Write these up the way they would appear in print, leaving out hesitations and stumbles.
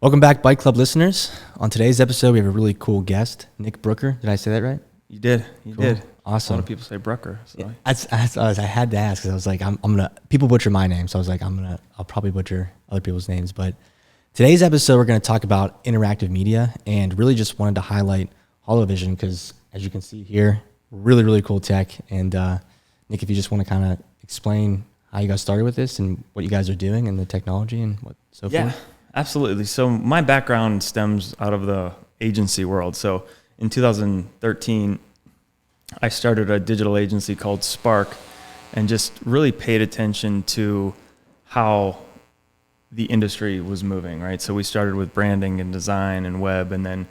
Welcome back, Bike Club listeners. On today's episode, we have a really cool guest, Nick Brucker. Did I say that right? You did. You did. Awesome. A lot of people say Brucker. So. Yeah, I had to ask because I was like, I'm gonna. People butcher my name, so I was like, I'll probably butcher other people's names. But today's episode, we're going to talk about interactive media, and really just wanted to highlight Holovisn because, as you can see here, really cool tech. And Nick, if you just want to kind of explain how you got started with this and what you guys are doing and the technology and what so yeah, forth. Absolutely. So my background stems out of the agency world. So in 2013, I started a digital agency called Sparq and just really paid attention to how the industry was moving, right? So we started with branding and design and web, and then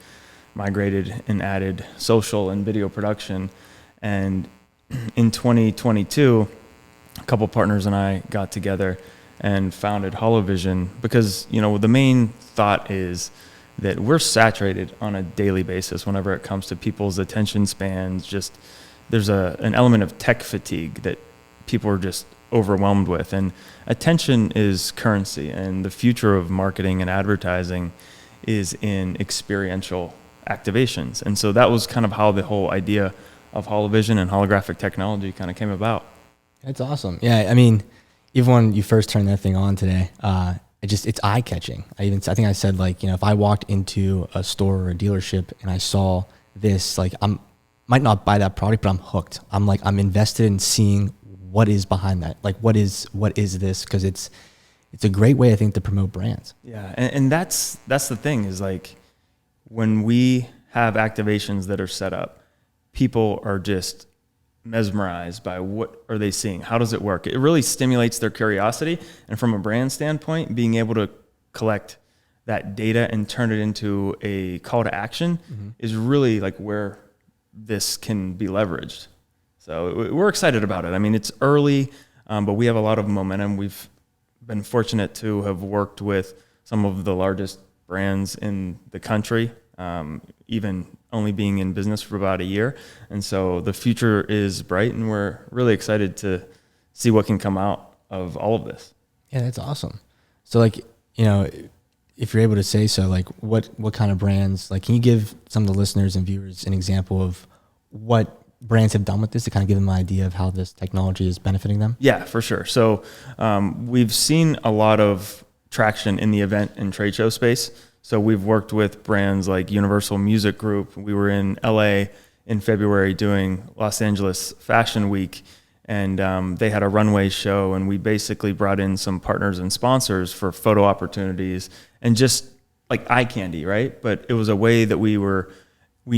migrated and added social and video production. And in 2022, a couple partners and I got together and founded Holovisn because, you know, the main thought is that we're saturated on a daily basis whenever it comes to people's attention spans. Just there's an element of tech fatigue that people are just overwhelmed with, and attention is currency, and the future of marketing and advertising is in experiential activations. And so that was kind of how the whole idea of Holovisn and holographic technology kind of came about. That's awesome. Yeah, I mean, even when you first turned that thing on today, it's eye catching. I think I said, like, you know, if I walked into a store or a dealership and I saw this, like, might not buy that product, but I'm hooked. I'm invested in seeing what is behind that. Like, what is this? Because it's a great way, I think, to promote brands. Yeah, and that's the thing is, like, when we have activations that are set up, people are just mesmerized by what are they seeing? How does it work? It really stimulates their curiosity. And from a brand standpoint, being able to collect that data and turn it into a call to action is really like where this can be leveraged. So we're excited about it. I mean, it's early, but we have a lot of momentum. We've been fortunate to have worked with some of the largest brands in the country, even only being in business for about a year. And so the future is bright, and we're really excited to see what can come out of all of this. Yeah, that's awesome. So, like, you know, if you're able to say so, like, what kind of brands, like, can you give some of the listeners and viewers an example of what brands have done with this to kind of give them an idea of how this technology is benefiting them? Yeah, for sure. So we've seen a lot of traction in the event and trade show space. So we've worked with brands like Universal Music Group. We were in LA in February doing Los Angeles Fashion Week, and they had a runway show, and we basically brought in some partners and sponsors for photo opportunities and just like eye candy, right? But it was a way that we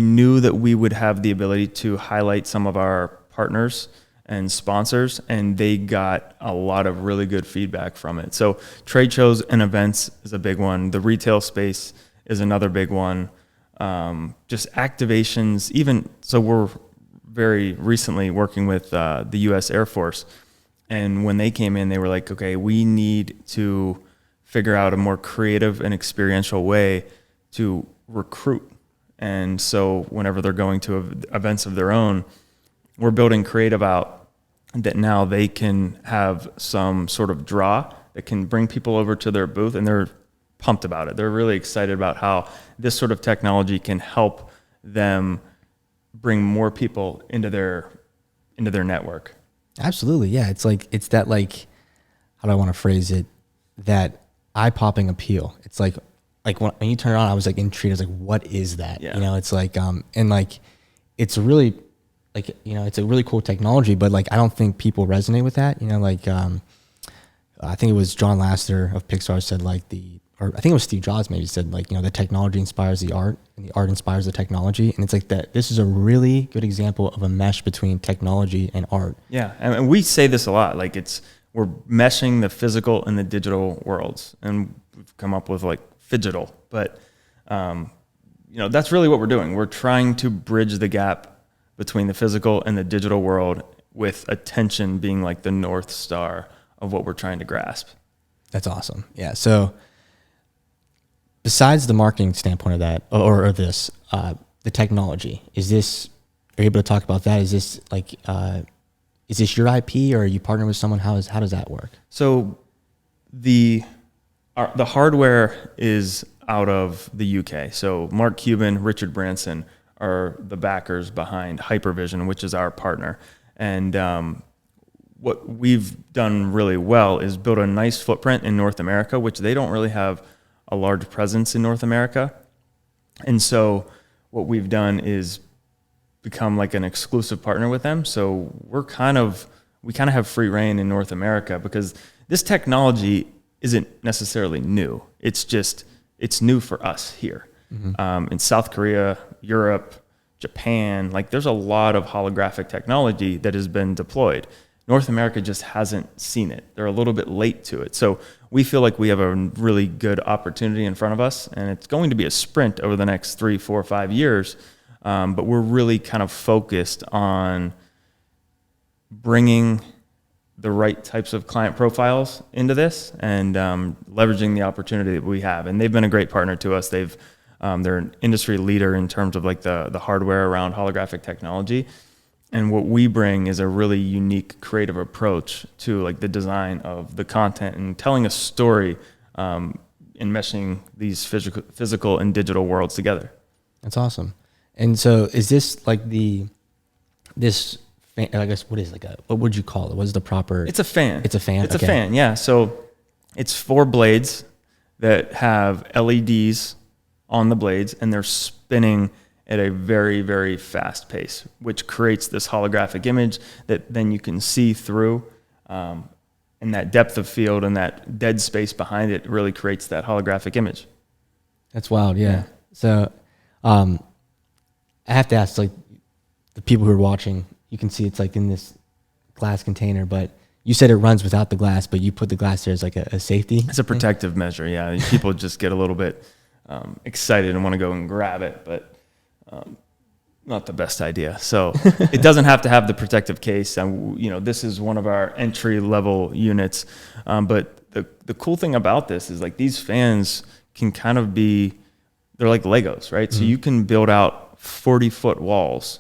knew that we would have the ability to highlight some of our partners and sponsors, and they got a lot of really good feedback from it. So trade shows and events is a big one. The retail space is another big one. Just activations, even so we're very recently working with the US Air Force, and when they came in, they were like, okay, we need to figure out a more creative and experiential way to recruit. And so whenever they're going to events of their own, we're building creative out that now they can have some sort of draw that can bring people over to their booth, and they're pumped about it. They're really excited about how this sort of technology can help them bring more people into their network. Absolutely. Yeah. It's that, like, how do I want to phrase it? That eye-popping appeal. It's like when you turn it on, I was like intrigued. I was like, what is that? Yeah. You know, it's like, and like, it's really, like, you know, it's a really cool technology, but like, I don't think people resonate with that. You know, like, I think it was John Lasseter of Pixar said, like, or I think it was Steve Jobs maybe said, like, you know, the technology inspires the art and the art inspires the technology. And it's like that. This is a really good example of a mesh between technology and art. Yeah. And we say this a lot, like we're meshing the physical and the digital worlds, and we've come up with like phygital, but, you know, that's really what we're doing. We're trying to bridge the gap between the physical and the digital world, with attention being like the North Star of what we're trying to grasp. That's awesome. Yeah. So besides the marketing standpoint of that, or this, the technology, are you able to talk about that? Is this like, is this your IP, or are you partnering with someone? How does that work? So The hardware is out of the UK. So Mark Cuban, Richard Branson are the backers behind Hypervision, which is our partner. And what we've done really well is build a nice footprint in North America, which they don't really have a large presence in North America. And so what we've done is become like an exclusive partner with them. So we kind of have free reign in North America, because this technology isn't necessarily new. It's new for us here. In South Korea, Europe, Japan, like there's a lot of holographic technology that has been deployed. North America just hasn't seen it. They're a little bit late to it. So we feel like we have a really good opportunity in front of us, and it's going to be a sprint over the next 3, 4, 5 years. But we're really kind of focused on bringing the right types of client profiles into this and leveraging the opportunity that we have. And they've been a great partner to us. They're an industry leader in terms of like the hardware around holographic technology. And what we bring is a really unique creative approach to like the design of the content and telling a story and meshing these physical and digital worlds together. That's awesome. And so is this like this fan, I guess, what would you call it? What is the proper? It's a fan. It's a fan? It's a fan, yeah. So it's 4 blades that have LEDs on the blades, and they're spinning at a very, very fast pace, which creates this holographic image that then you can see through. And that depth of field and that dead space behind it really creates that holographic image. That's wild, yeah. So I have to ask, like, the people who are watching, you can see it's like in this glass container, but you said it runs without the glass, but you put the glass there as like a safety? It's a protective measure, yeah. People just get a little bit excited and want to go and grab it, but not the best idea. So it doesn't have to have the protective case. And this is one of our entry level units. But the cool thing about this is like these fans can kind of they're like Legos, right? So you can build out 40-foot walls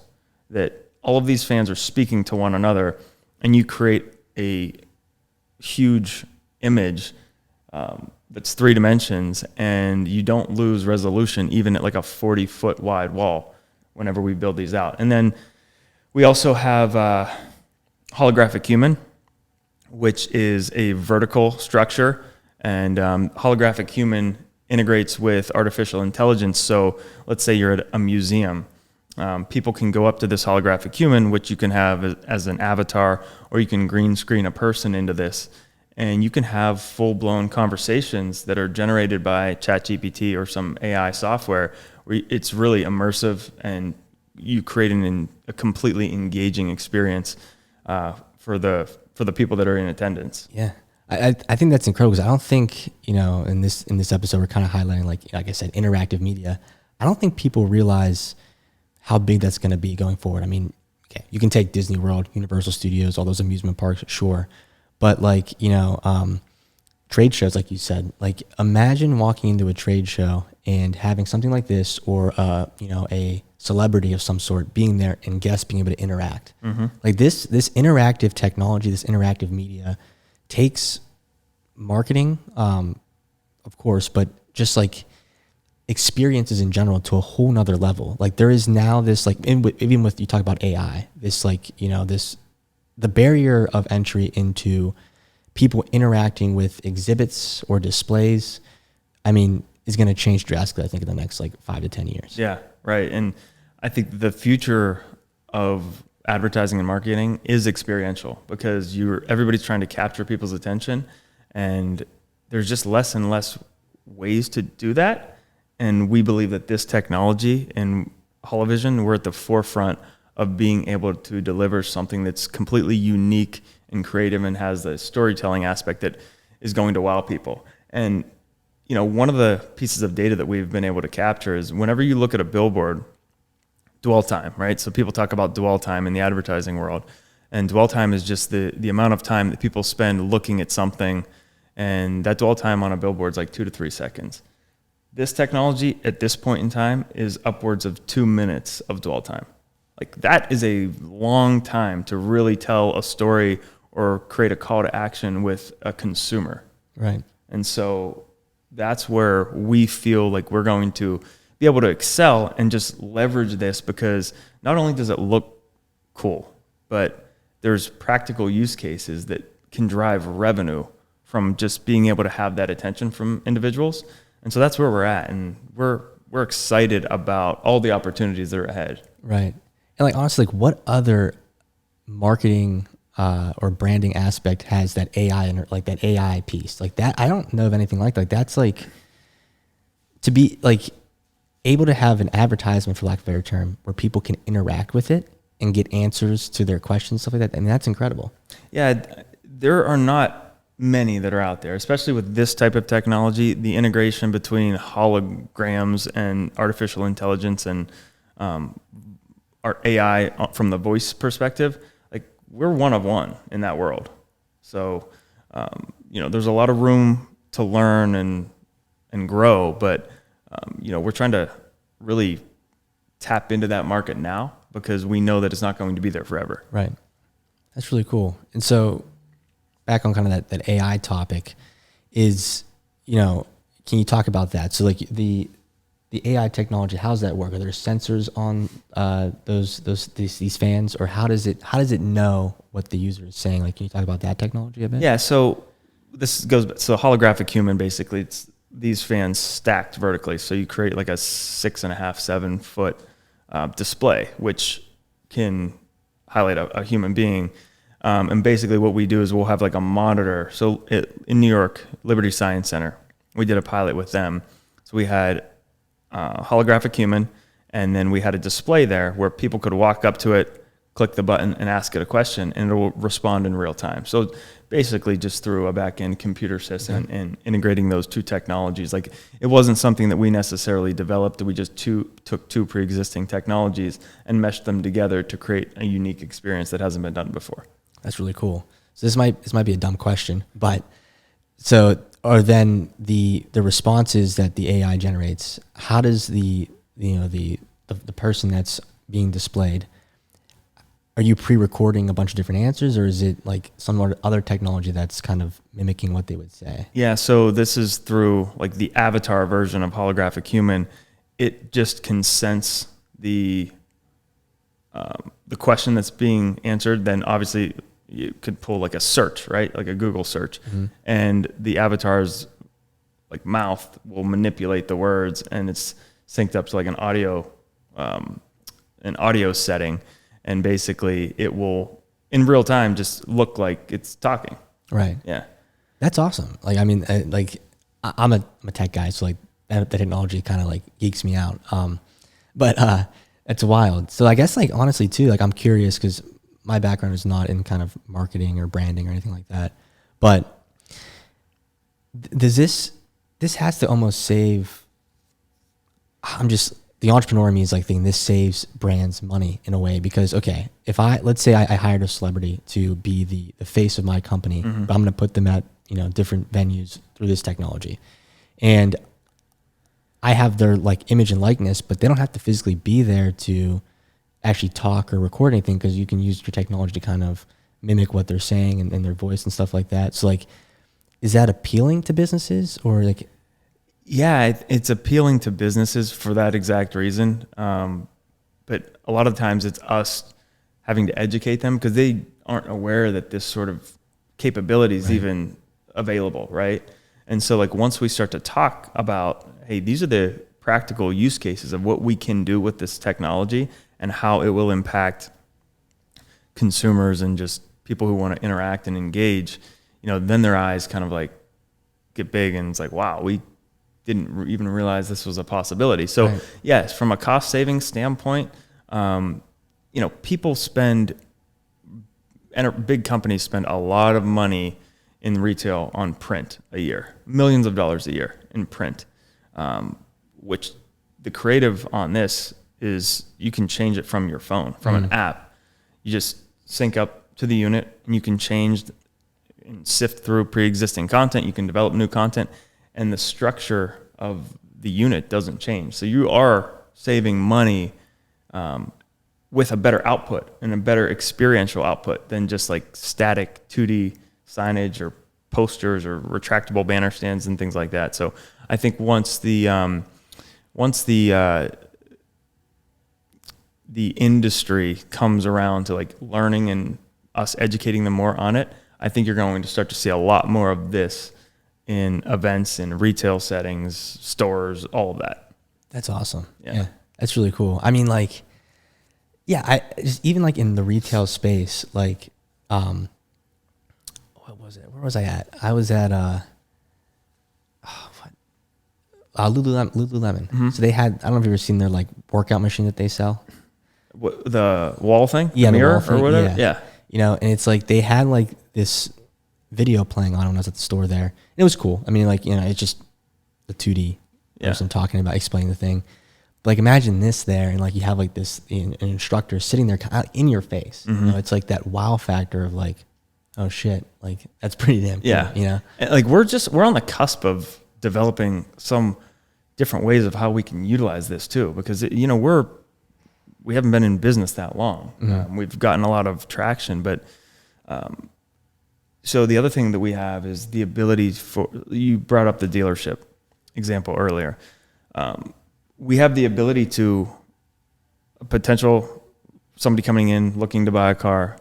that all of these fans are speaking to one another, and you create a huge image that's 3 dimensions, and you don't lose resolution even at like a 40-foot wide wall whenever we build these out. And then we also have Holographic Human, which is a vertical structure, and Holographic Human integrates with artificial intelligence. So let's say you're at a museum. People can go up to this Holographic Human, which you can have as an avatar, or you can green screen a person into this, and you can have full-blown conversations that are generated by ChatGPT or some AI software where it's really immersive, and you create a completely engaging experience for the people that are in attendance. Yeah. I think that's incredible, because I don't think, in this episode, we're kind of highlighting, like I said, interactive media. I don't think people realize how big that's going to be going forward. I mean, okay, you can take Disney World, Universal Studios, all those amusement parks, sure. But like, trade shows, like you said, like imagine walking into a trade show and having something like this, or, a celebrity of some sort being there and guests being able to interact. Like this interactive technology, this interactive media takes marketing, of course, but just like experiences in general to a whole nother level. Like there is now this, like, even with, you talk about AI, this like, the barrier of entry into people interacting with exhibits or displays, I mean, is going to change drastically, I think, in the next like 5 to 10 years. Yeah, right. And I think the future of advertising and marketing is experiential, because everybody's trying to capture people's attention, and there's just less and less ways to do that. And we believe that this technology and Holovisn, we're at the forefront of being able to deliver something that's completely unique and creative and has the storytelling aspect that is going to wow people. And one of the pieces of data that we've been able to capture is whenever you look at a billboard, dwell time, right? So people talk about dwell time in the advertising world, and dwell time is just the amount of time that people spend looking at something, and that dwell time on a billboard is like 2 to 3 seconds. This technology at this point in time is upwards of 2 minutes of dwell time. Like that is a long time to really tell a story or create a call to action with a consumer. Right. And so that's where we feel like we're going to be able to excel and just leverage this, because not only does it look cool, but there's practical use cases that can drive revenue from just being able to have that attention from individuals. And so that's where we're at, and we're excited about all the opportunities that are ahead. Right. And like, honestly, like, what other marketing or branding aspect has that AI and like that AI piece like that? I don't know of anything like that. Like, that's like, to be like able to have an advertisement, for lack of a better term, where people can interact with it and get answers to their questions, stuff like that. I mean, that's incredible. Yeah, there are not many that are out there, especially with this type of technology. The integration between holograms and artificial intelligence and our AI from the voice perspective, like, we're one of one in that world. So, there's a lot of room to learn and grow, but we're trying to really tap into that market now, because we know that it's not going to be there forever. Right. That's really cool. And so back on kind of that AI topic is, can you talk about that? So like the AI technology, how does that work? Are there sensors on these fans, or how does it know what the user is saying? Like, can you talk about that technology a bit? Yeah. So holographic human, basically, it's these fans stacked vertically. So you create like a 6.5, 7 foot display, which can highlight a human being. And basically what we do is we'll have like a monitor. So in New York, Liberty Science Center, we did a pilot with them. So we had holographic human, and then we had a display there where people could walk up to it, click the button, and ask it a question, and it will respond in real time. So basically just through a back-end computer system and integrating those two technologies. Like, it wasn't something that we necessarily developed. We just took two pre-existing technologies and meshed them together to create a unique experience that hasn't been done before. That's really cool. So this might be a dumb question, but so are then the responses that the AI generates, how does the person that's being displayed, are you pre-recording a bunch of different answers, or is it like some other technology that's kind of mimicking what they would say? Yeah, so this is through like the avatar version of holographic human. It just can sense the question that's being answered. Then obviously you could pull like a search, right? Like a Google search. Mm-hmm. And the avatar's like mouth will manipulate the words, and it's synced up to like an audio setting. And basically it will, in real time, just look like it's talking. Right. Yeah. That's awesome. Like, I mean, I'm a tech guy, so like that technology kind of like geeks me out. But it's wild. So I guess, like, honestly too, like, I'm curious because my background is not in kind of marketing or branding or anything like that. But does this has to almost save, the entrepreneur in me is like thinking this saves brands money in a way, because, okay, if let's say I hired a celebrity to be the face of my company, mm-hmm. but I'm going to put them at, different venues through this technology, and I have their like image and likeness, but they don't have to physically be there to actually talk or record anything, because you can use your technology to kind of mimic what they're saying and their voice and stuff like that. So like, is that appealing to businesses, or like? Yeah, it's appealing to businesses for that exact reason. But a lot of times it's us having to educate them, because they aren't aware that this sort of capability is even available, right? And so like, once we start to talk about, hey, these are the practical use cases of what we can do with this technology and how it will impact consumers and just people who want to interact and engage, then their eyes kind of like get big, and it's like, wow, we didn't even realize this was a possibility. So right. Yes, from a cost saving standpoint, people big companies spend a lot of money in retail on print a year, millions of dollars a year in print, which the creative on this is you can change it from your phone, from an app. You just sync up to the unit, and you can change and sift through pre-existing content. You can develop new content, and the structure of the unit doesn't change. So you are saving money with a better output and a better experiential output than just like static 2D signage or posters or retractable banner stands and things like that. So I think once the industry comes around to like learning and us educating them more on it, I think you're going to start to see a lot more of this in events, in retail settings, stores, all of that. That's awesome. Yeah. That's really cool. I mean, like, yeah, I just, even like in the retail space, like, what was it? Where was I at? I was at, Lululemon. Mm-hmm. So they had, I don't know if you've ever seen their like workout machine that they sell. What, the wall thing? Yeah. The mirror wall thing, or whatever? Yeah. You know, and it's like they had like this video playing on when I was at the store there. It was cool. I mean, like, you know, it's just the 2D person talking about, explaining the thing. But like, imagine this there, and like you have like this, an instructor sitting there in your face. Mm-hmm. You know, it's like that wow factor of like, oh shit, like that's pretty damn cool. Yeah. You know, And like we're on the cusp of developing some different ways of how we can utilize this too, because we haven't been in business that long. Mm-hmm. We've gotten a lot of traction, but so the other thing that we have is the ability for, you brought up the dealership example earlier. We have the ability to a potential somebody coming in looking to buy a car.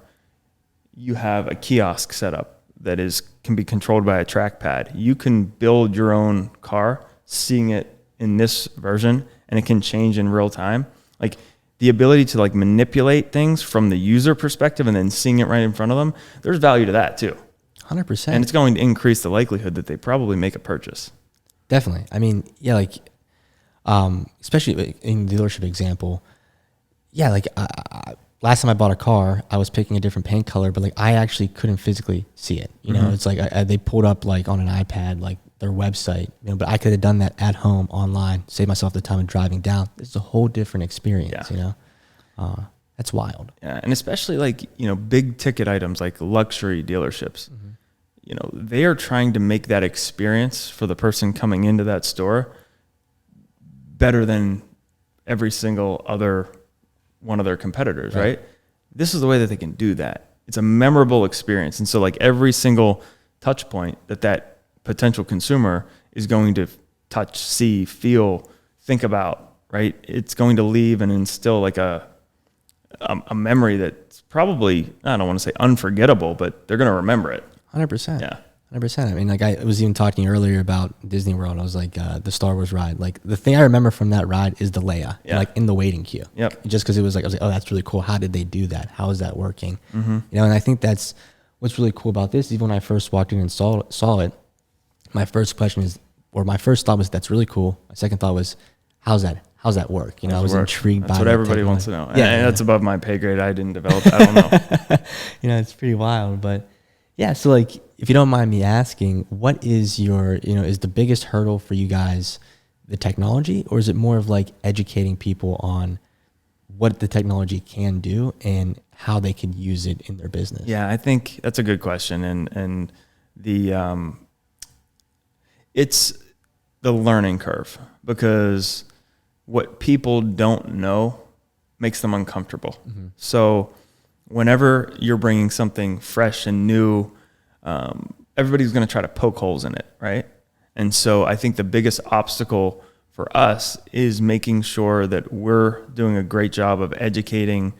You have a kiosk set up that can be controlled by a trackpad. You can build your own car, seeing it in this version, and it can change in real time. Like the ability to like manipulate things from the user perspective and then seeing it right in front of them. There's value to that too. 100%. And it's going to increase the likelihood that they probably make a purchase. Definitely. I mean, yeah, like, especially in the dealership example, yeah, like last time I bought a car, I was picking a different paint color, but like I actually couldn't physically see it. You know, Mm-hmm. it's like they pulled up like on an iPad, like their website, you know, but I could have done that at home online, save myself the time of driving down. It's a whole different experience, you know? That's wild. Yeah. And especially like, you know, big ticket items like luxury dealerships, you know, they are trying to make that experience for the person coming into that store better than every single other one of their competitors, right? This is the way that they can do that. It's a memorable experience. And so like every single touch point that potential consumer is going to touch, see, feel, think about, right? It's going to leave and instill like a memory that's probably, I don't want to say unforgettable, but they're going to remember it. 100%. Yeah. 100%. I mean, like I was even talking earlier about Disney World. I was like, the Star Wars ride. Like the thing I remember from that ride is the Leia, like in the waiting queue. Yep. Just because I was like, oh, that's really cool. How did they do that? How is that working? You know, and I think that's what's really cool about this. Even when I first walked in and saw it, my first question is, or my first thought was, that's really cool. My second thought was, how's that work? You know, I was intrigued by That's what everybody wants to know. Yeah, and that's above my pay grade. I didn't develop. I don't know. You know, it's pretty wild, but yeah. So like, if you don't mind me asking, what is is the biggest hurdle for you guys the technology, or is it more of like educating people on what the technology can do and how they can use it in their business? Yeah, I think that's a good question. And the, it's the learning curve, because what people don't know makes them uncomfortable. So whenever you're bringing something fresh and new, everybody's going to try to poke holes in it, right? And so I think the biggest obstacle for us is making sure that we're doing a great job of educating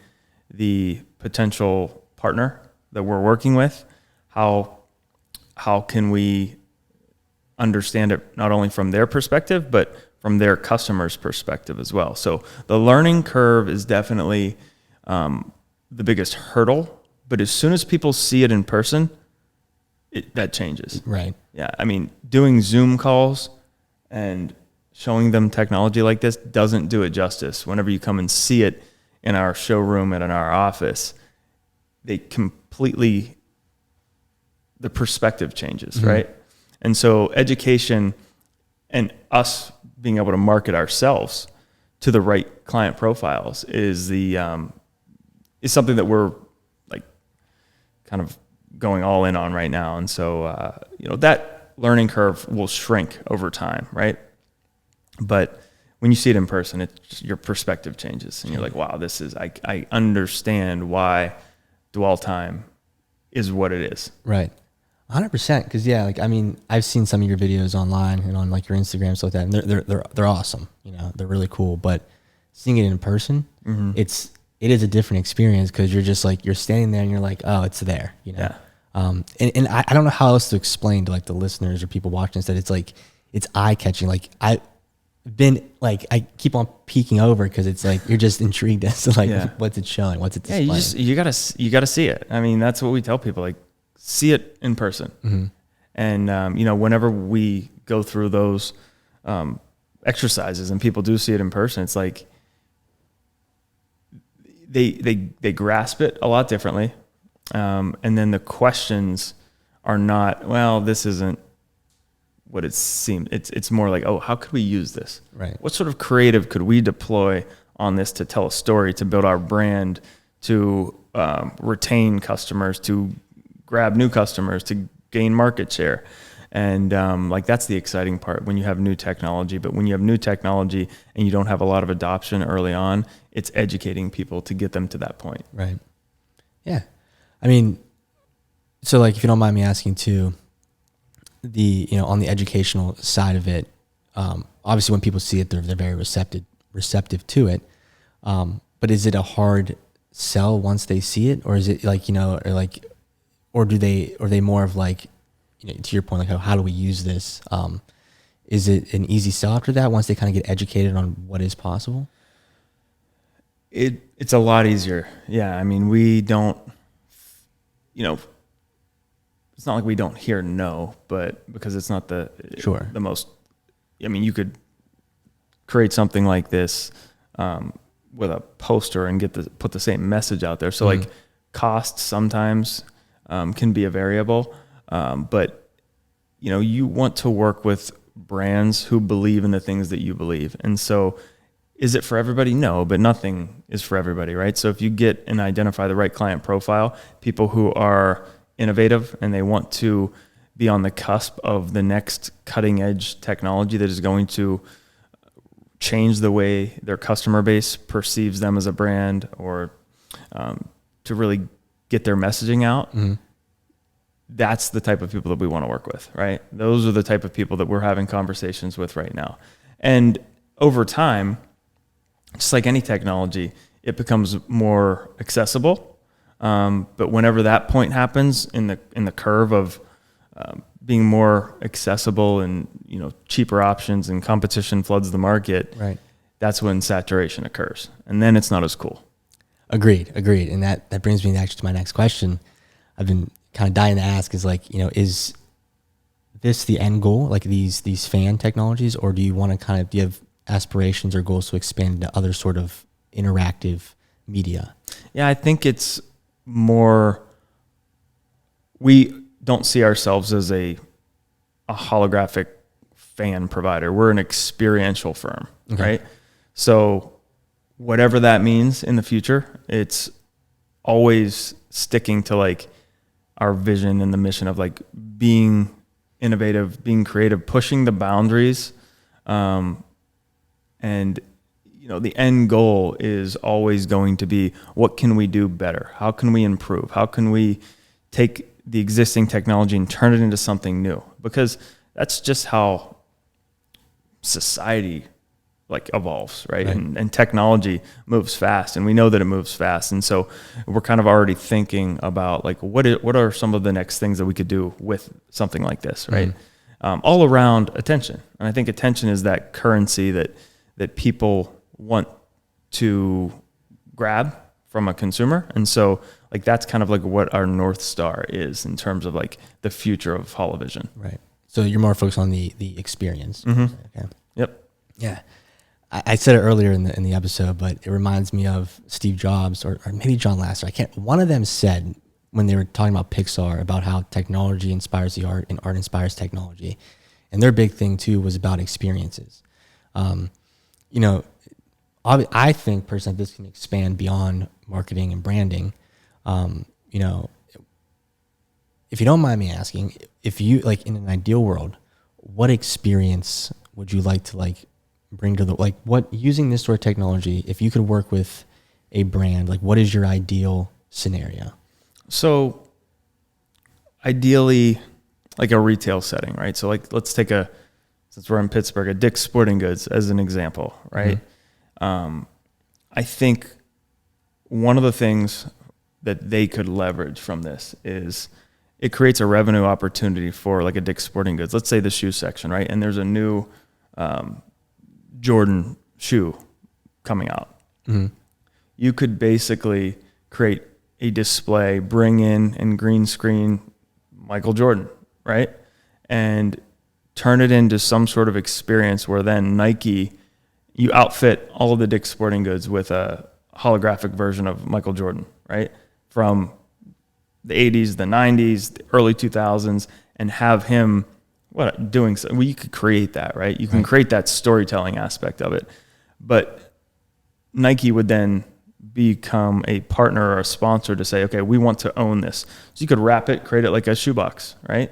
the potential partner that we're working with. How can we understand it not only from their perspective, but from their customer's perspective as well. So the learning curve is definitely the biggest hurdle, but as soon as people see it in person, that changes. Right. Yeah. I mean, doing Zoom calls and showing them technology like this doesn't do it justice. Whenever you come and see it in our showroom and in our office, the perspective changes, right? And so education and us being able to market ourselves to the right client profiles is something that we're like kind of going all in on right now. And so, that learning curve will shrink over time, right? But when you see it in person, your perspective changes and you're like, wow, I understand why dwell time is what it is. Right. 100%. Because yeah, like I mean, I've seen some of your videos online and on like your Instagram and stuff like that, and they're awesome. You know, they're really cool. But seeing it in person, it is a different experience because you're just like you're standing there and you're like, oh, it's there. You know. Yeah. And I don't know how else to explain to like the listeners or people watching this that it's like it's eye catching. Like I keep on peeking over because it's like you're just intrigued as to like what's it showing, what's it displaying. Yeah, you gotta see it. I mean, that's what we tell people, like see it in person. And whenever we go through those exercises and people do see it in person, it's like they grasp it a lot differently. And then the questions are not, well, this isn't what it seemed. It's more like, oh, how could we use this? Right. What sort of creative could we deploy on this to tell a story, to build our brand, to retain customers, to grab new customers, to gain market share? And that's the exciting part when you have new technology. But when you have new technology and you don't have a lot of adoption early on, it's educating people to get them to that point. Right. Yeah. I mean, so like if you don't mind me asking too, on the educational side of it, obviously when people see it, they're very receptive to it. But is it a hard sell once they see it, or is it like, or are they more of like, to your point, like how do we use this? Is it an easy sell after that once they kind of get educated on what is possible? It's a lot easier. Yeah. I mean, we don't, it's not like we don't hear no, but because it's not the most, I mean, you could create something like this with a poster and put the same message out there. So like cost sometimes can be a variable, but you want to work with brands who believe in the things that you believe. And so is it for everybody? No, but nothing is for everybody, right? So if you get and identify the right client profile, people who are innovative and they want to be on the cusp of the next cutting edge technology that is going to change the way their customer base perceives them as a brand, or to really get their messaging out, that's the type of people that we want to work with, right? Those are the type of people that we're having conversations with right now. And over time, just like any technology, it becomes more accessible. But whenever that point happens in the curve of being more accessible and cheaper options and competition floods the market, right, that's when saturation occurs, and then it's not as cool. Agreed. And that brings me actually to my next question. I've been kind of dying to ask is like, is this the end goal, like these fan technologies, or do you want to do you have aspirations or goals to expand into other sort of interactive media? Yeah, I think it's more, we don't see ourselves as a holographic fan provider. We're an experiential firm, right? So whatever that means in the future, it's always sticking to like our vision and the mission of like being innovative, being creative, pushing the boundaries. And the end goal is always going to be, what can we do better? How can we improve? How can we take the existing technology and turn it into something new? Because that's just how society like evolves, right? And technology moves fast, and we know that it moves fast. And so we're kind of already thinking about like, what are some of the next things that we could do with something like this, right? All around attention. And I think attention is that currency that people want to grab from a consumer. And so like that's kind of like what our North Star is in terms of like the future of Holovisn. Right. So you're more focused on the experience. Okay. Yep. Yeah. I said it earlier in the episode, but it reminds me of Steve Jobs or maybe John Lasseter. One of them said when they were talking about Pixar about how technology inspires the art and art inspires technology. And their big thing too was about experiences. I think personally this can expand beyond marketing and branding. If you don't mind me asking, if you like in an ideal world, what experience would you like to like bring to what using this sort of technology, if you could work with a brand, like what is your ideal scenario? So ideally like a retail setting, right? So like, let's take since we're in Pittsburgh, a Dick's Sporting Goods as an example, right? I think one of the things that they could leverage from this is it creates a revenue opportunity for like a Dick's Sporting Goods. Let's say the shoe section, right? And there's a new Jordan shoe coming out. You could basically create a display, bring in and green screen Michael Jordan, right? And turn it into some sort of experience where then Nike, you outfit all of the Dick's Sporting Goods with a holographic version of Michael Jordan, right? From the 80s, the 90s, the early 2000s, and have him doing so. Well, you could create that, right? You can create that storytelling aspect of it. But Nike would then become a partner or a sponsor to say, okay, we want to own this. So you could wrap it, create it like a shoebox, right?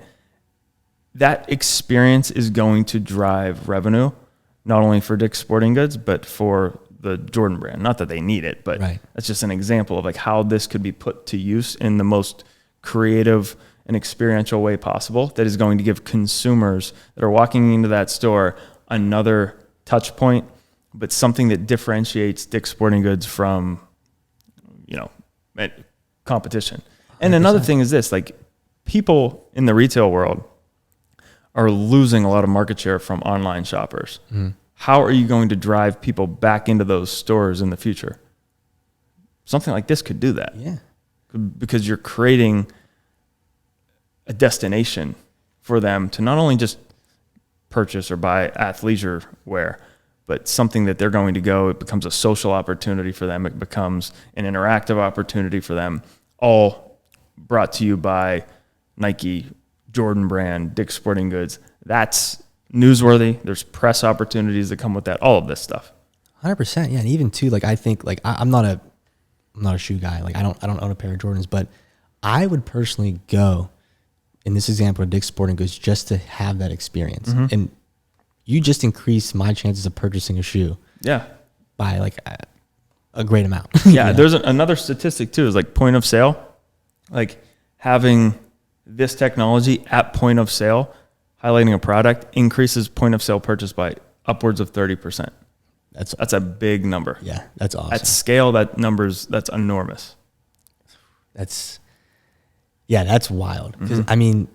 That experience is going to drive revenue, not only for Dick's Sporting Goods, but for the Jordan brand. Not that they need it, but that's just an example of like how this could be put to use in the most creative and experiential way possible that is going to give consumers that are walking into that store another touch point, but something that differentiates Dick's Sporting Goods from, competition. 100%. And another thing is this, like people in the retail world are losing a lot of market share from online shoppers. How are you going to drive people back into those stores in the future? Something like this could do that. Yeah. Because you're creating a destination for them to not only just purchase or buy athleisure wear, but something that they're going to go, it becomes a social opportunity for them. It becomes an interactive opportunity for them, all brought to you by Nike, Jordan brand, Dick's Sporting Goods. That's newsworthy. There's press opportunities that come with that, all of this stuff. 100%. Yeah. And even too, like, I think like I'm not a shoe guy. Like I don't own a pair of Jordans, but I would personally go in this example of Dick's Sporting Goods just to have that experience. And you just increase my chances of purchasing a shoe. Yeah. By like a great amount. Yeah. There's another statistic too, is like point of sale, like having this technology at point of sale, highlighting a product increases point of sale purchase by upwards of 30%. That's a big number. Yeah, that's awesome. At scale, that's enormous. That's wild. Because I mean,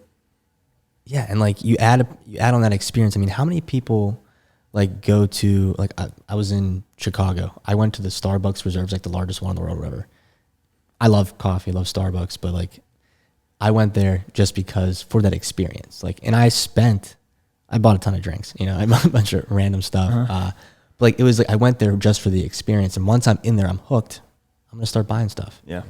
yeah, and like you add on that experience. I mean, how many people like go to like I was in Chicago. I went to the Starbucks Reserves, like the largest one in the world, or whatever. I love coffee, love Starbucks, but like I went there just because for that experience. Like, and I bought a ton of drinks. I bought a bunch of random stuff. But like it was like I went there just for the experience, and once I'm in there, I'm hooked. I'm gonna start buying stuff. Yeah.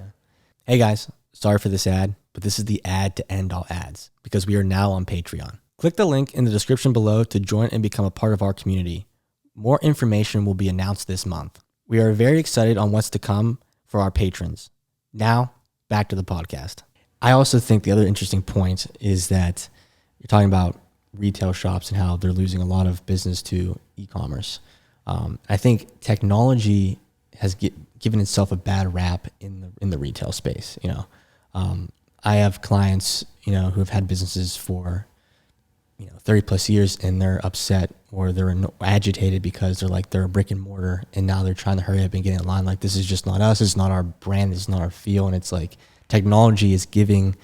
Hey guys, sorry for this ad, but this is the ad to end all ads because we are now on Patreon. Click the link in the description below to join and become a part of our community. More information will be announced this month. We are very excited on what's to come for our patrons. Now, back to the podcast. I also think the other interesting point is that you're talking about retail shops and how they're losing a lot of business to e-commerce. I think technology has given itself a bad rap in the retail space. I have clients, who have had businesses for 30 plus years, and they're upset or they're agitated because they're a brick and mortar, and now they're trying to hurry up and get in line. Like, this is just not us. It's not our brand. It's not our feel. And it's like technology is giving,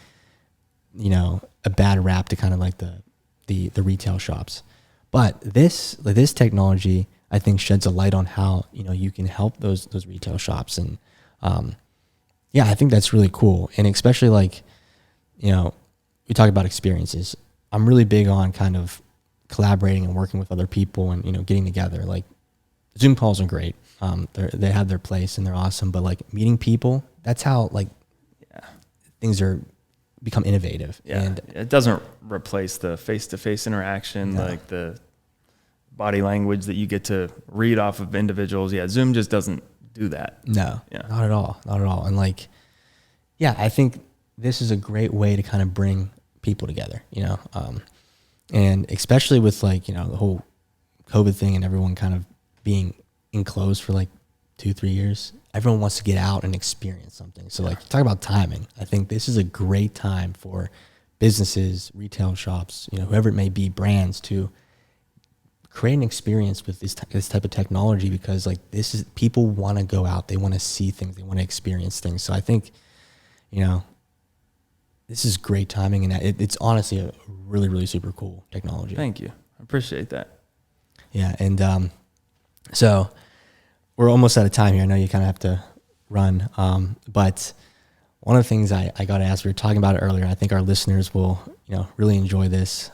a bad rap to kind of like the retail shops. But this technology, I think, sheds a light on how, you can help those retail shops. And, I think that's really cool. And especially we talk about experiences. I'm really big on kind of collaborating and working with other people and, getting together. Like, Zoom calls are great. They have their place and they're awesome, but like meeting people, that's how things become innovative. Yeah. And it doesn't replace the face-to-face interaction, like the body language that you get to read off of individuals. Yeah. Zoom just doesn't do that. No, not at all. Not at all. And I think this is a great way to kind of bring people together, and especially with the whole COVID thing and everyone kind of being enclosed for 2-3 years, everyone wants to get out and experience something. So talk about timing. I think this is a great time for businesses, retail shops, whoever it may be, brands, to create an experience with this type of technology, because like people want to go out, they want to see things, they want to experience things. So I think, this is great timing, and it's honestly a really, really super cool technology. Thank you. I appreciate that. Yeah. And so we're almost out of time here. I know you kind of have to run. But one of the things I got to ask, we were talking about it earlier, I think our listeners will, really enjoy this.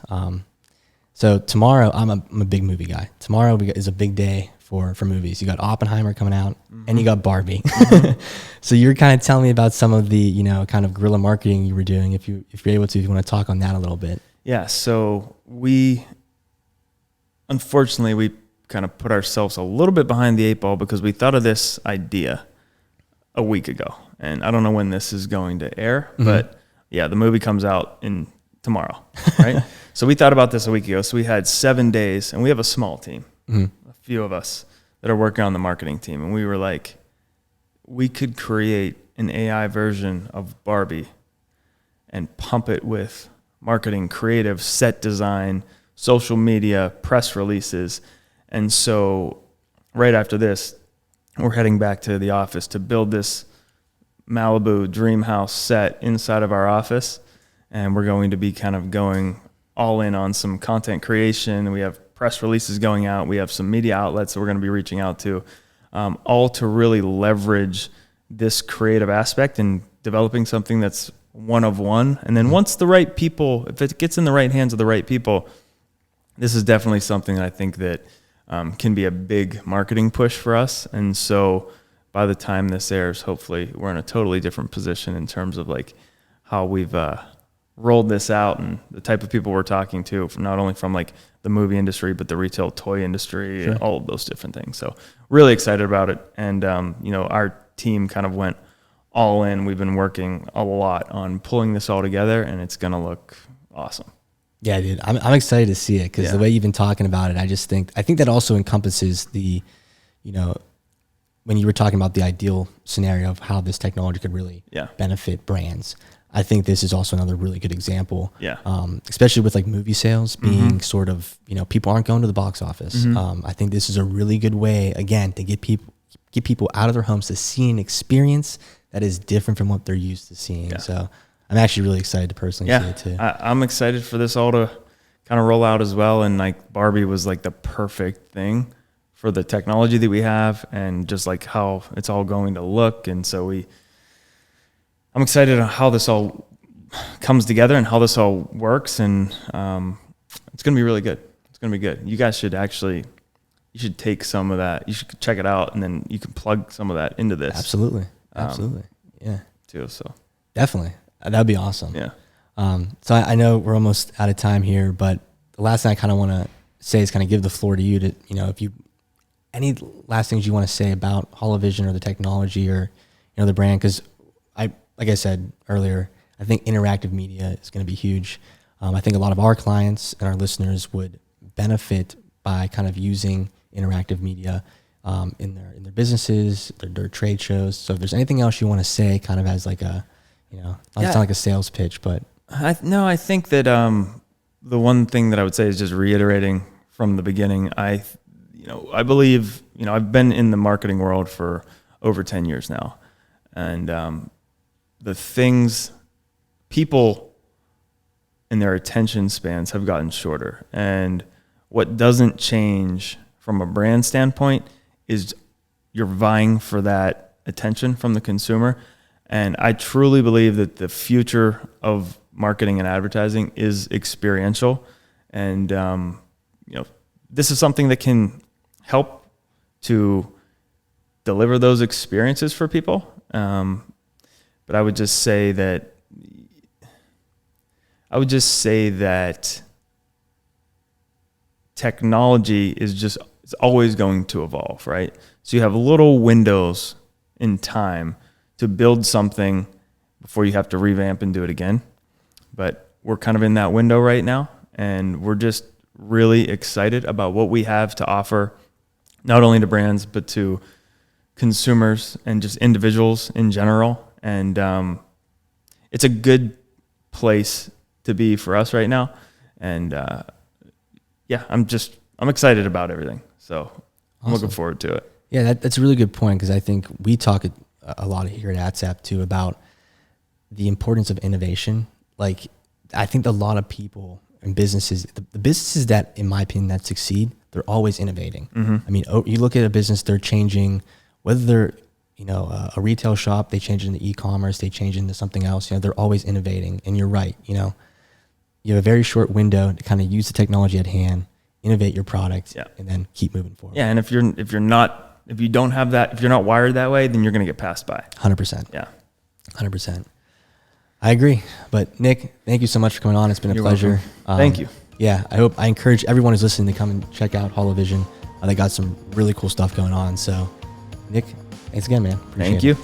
So tomorrow, I'm a big movie guy. Tomorrow is a big day for movies. You got Oppenheimer coming out, and you got Barbie. So you're kind of telling me about some of the, kind of guerrilla marketing you were doing. If you're able to, if you want to talk on that a little bit. Yeah. So unfortunately, we kind of put ourselves a little bit behind the 8 ball, because we thought of this idea a week ago, and I don't know when this is going to air, but yeah, the movie comes out tomorrow, right? So we thought about this a week ago. So we had 7 days, and we have a small team, a few of us that are working on the marketing team. And we were like, we could create an AI version of Barbie and pump it with marketing, creative, set design, social media, press releases. And so right after this, we're heading back to the office to build this Malibu dream house set inside of our office. And we're going to be kind of going all in on some content creation. We have press releases going out. We have some media outlets that we're going to be reaching out to, all to really leverage this creative aspect and developing something that's one of one. And then once the right people, if it gets in the right hands of the right people, this is definitely something that I think that can be a big marketing push for us. And so by the time this airs, hopefully we're in a totally different position in terms of like how we've rolled this out and the type of people we're talking to, from not only from like the movie industry, but the retail toy industry, and all of those different things. So really excited about it. And, our team kind of went all in. We've been working a lot on pulling this all together, and it's going to look awesome. Yeah, dude, I'm excited to see it, because the way you've been talking about it, I think that also encompasses the, when you were talking about the ideal scenario of how this technology could really benefit brands. I think this is also another really good example. Yeah. Especially with like movie sales being sort of, people aren't going to the box office. I think this is a really good way, again, to get people out of their homes to see an experience that is different from what they're used to seeing. Yeah. So I'm actually really excited to personally see it too. I'm excited for this all to kind of roll out as well. And like Barbie was like the perfect thing for the technology that we have and just like how it's all going to look. And so I'm excited on how this all comes together and how this all works. And it's going to be really good. It's going to be good. You guys should you should take some of that. You should check it out, and then you can plug some of that into this. Absolutely. Yeah. Too. So definitely. That'd be awesome. Yeah. So I know we're almost out of time here, but the last thing I kind of want to say is kind of give the floor to you to, if you, any last things you want to say about Holovisn or the technology or, the brand. Cause like I said earlier, I think interactive media is going to be huge. I think a lot of our clients and our listeners would benefit by kind of using interactive media in their businesses, their trade shows. So if there's anything else you want to say, kind of as like a, not sound like a sales pitch, but I think that the one thing that I would say is just reiterating from the beginning. I believe I've been in the marketing world for over 10 years now, and the things people in their attention spans have gotten shorter, and what doesn't change from a brand standpoint is you're vying for that attention from the consumer. And I truly believe that the future of marketing and advertising is experiential. And, this is something that can help to deliver those experiences for people. But I would just say that technology is always going to evolve, right? So you have little windows in time to build something before you have to revamp and do it again. But we're kind of in that window right now, and we're just really excited about what we have to offer, not only to brands, but to consumers and just individuals in general. And it's a good place to be for us right now. And yeah, I'm excited about everything. So I'm looking forward to it. Yeah, that's a really good point, because I think we talk a lot here at ATSAP too about the importance of innovation. Like, I think a lot of people and businesses, the businesses that, in my opinion, that succeed, they're always innovating. I mean, you look at a business, they're changing, whether they're, you know, a retail shop, they change into e-commerce, they change into something else. You know, they're always innovating. And you're right. You know, you have a very short window to kind of use the technology at hand, innovate your product, and then keep moving forward. Yeah, and if you don't have that, if you're not wired that way, then you're going to get passed by. 100%. Yeah. 100%. I agree. But Nick, thank you so much for coming on. It's been a pleasure. Thank you. Yeah, I encourage everyone who's listening to come and check out Holovisn. They got some really cool stuff going on. So, Nick, thanks again, man. Appreciate Thank it. you.